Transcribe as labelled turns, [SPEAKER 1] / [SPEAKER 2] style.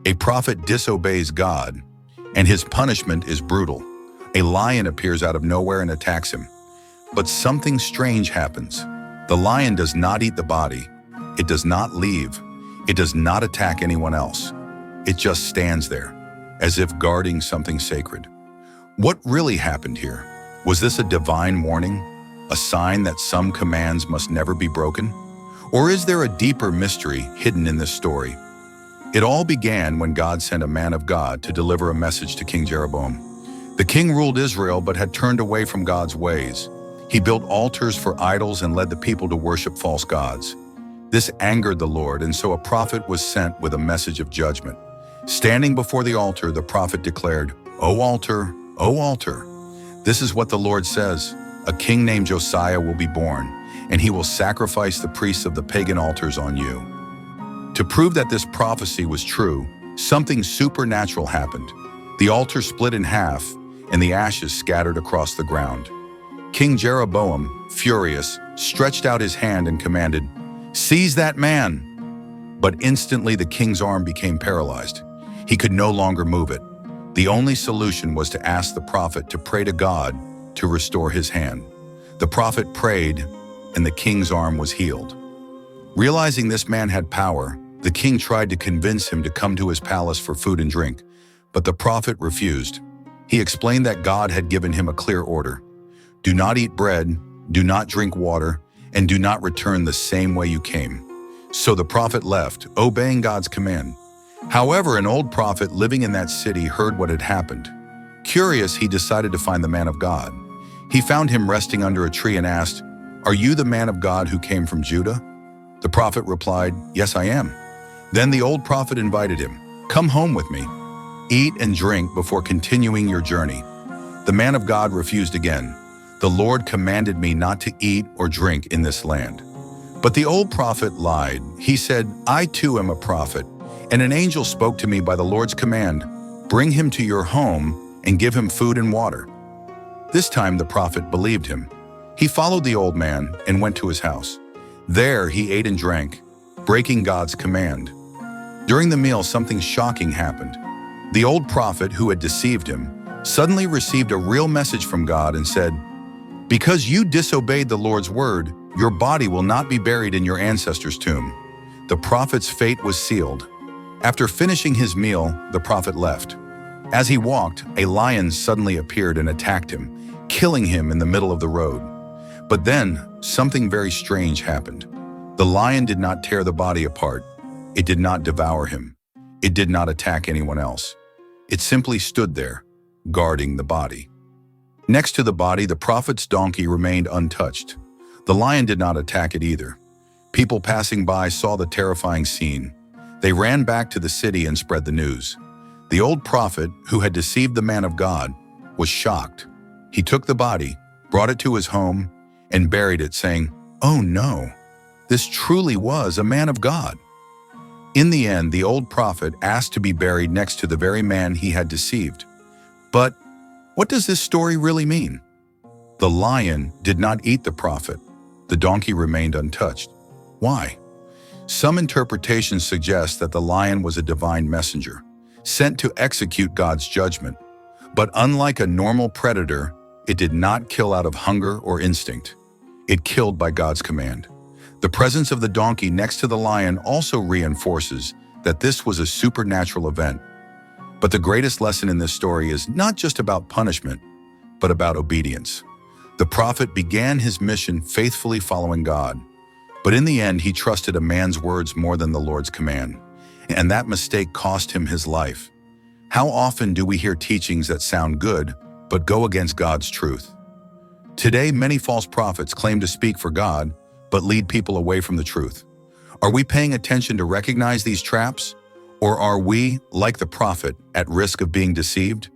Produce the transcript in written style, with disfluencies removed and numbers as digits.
[SPEAKER 1] A prophet disobeys God, and his punishment is brutal. A lion appears out of nowhere and attacks him. But something strange happens. The lion does not eat the body. It does not leave. It does not attack anyone else. It just stands there, as if guarding something sacred. What really happened here? Was this a divine warning? A sign that some commands must never be broken? Or is there a deeper mystery hidden in this story? It all began when God sent a man of God to deliver a message to King Jeroboam. The king ruled Israel but had turned away from God's ways. He built altars for idols and led the people to worship false gods. This angered the Lord, and so a prophet was sent with a message of judgment. Standing before the altar, the prophet declared, O altar, this is what the Lord says. A king named Josiah will be born, and he will sacrifice the priests of the pagan altars on you. To prove that this prophecy was true, something supernatural happened. The altar split in half, and the ashes scattered across the ground. King Jeroboam, furious, stretched out his hand and commanded, Seize that man! But instantly the king's arm became paralyzed. He could no longer move it. The only solution was to ask the prophet to pray to God to restore his hand. The prophet prayed, and the king's arm was healed. Realizing this man had power, the king tried to convince him to come to his palace for food and drink, but the prophet refused. He explained that God had given him a clear order. Do not eat bread, do not drink water, and do not return the same way you came. So the prophet left, obeying God's command. However, an old prophet living in that city heard what had happened. Curious, he decided to find the man of God. He found him resting under a tree and asked, Are you the man of God who came from Judah? The prophet replied, Yes, I am. Then the old prophet invited him, Come home with me. Eat and drink before continuing your journey. The man of God refused again. The Lord commanded me not to eat or drink in this land. But the old prophet lied. He said, I too am a prophet, and an angel spoke to me by the Lord's command. Bring him to your home and give him food and water. This time the prophet believed him. He followed the old man and went to his house. There he ate and drank, breaking God's command. During the meal, something shocking happened. The old prophet who had deceived him suddenly received a real message from God and said, Because you disobeyed the Lord's word, your body will not be buried in your ancestors' tomb. The prophet's fate was sealed. After finishing his meal, the prophet left. As he walked, a lion suddenly appeared and attacked him, killing him in the middle of the road. But then, something very strange happened. The lion did not tear the body apart. It did not devour him. It did not attack anyone else. It simply stood there, guarding the body. Next to the body, the prophet's donkey remained untouched. The lion did not attack it either. People passing by saw the terrifying scene. They ran back to the city and spread the news. The old prophet, who had deceived the man of God, was shocked. He took the body, brought it to his home, and buried it, saying, Oh no, this truly was a man of God. In the end, the old prophet asked to be buried next to the very man he had deceived. But what does this story really mean? The lion did not eat the prophet. The donkey remained untouched. Why? Some interpretations suggest that the lion was a divine messenger, sent to execute God's judgment. But unlike a normal predator, it did not kill out of hunger or instinct. It killed by God's command. The presence of the donkey next to the lion also reinforces that this was a supernatural event. But the greatest lesson in this story is not just about punishment, but about obedience. The prophet began his mission faithfully following God, but in the end he trusted a man's words more than the Lord's command, and that mistake cost him his life. How often do we hear teachings that sound good, but go against God's truth? Today, many false prophets claim to speak for God, but lead people away from the truth. Are we paying attention to recognize these traps? Or are we, like the prophet, at risk of being deceived?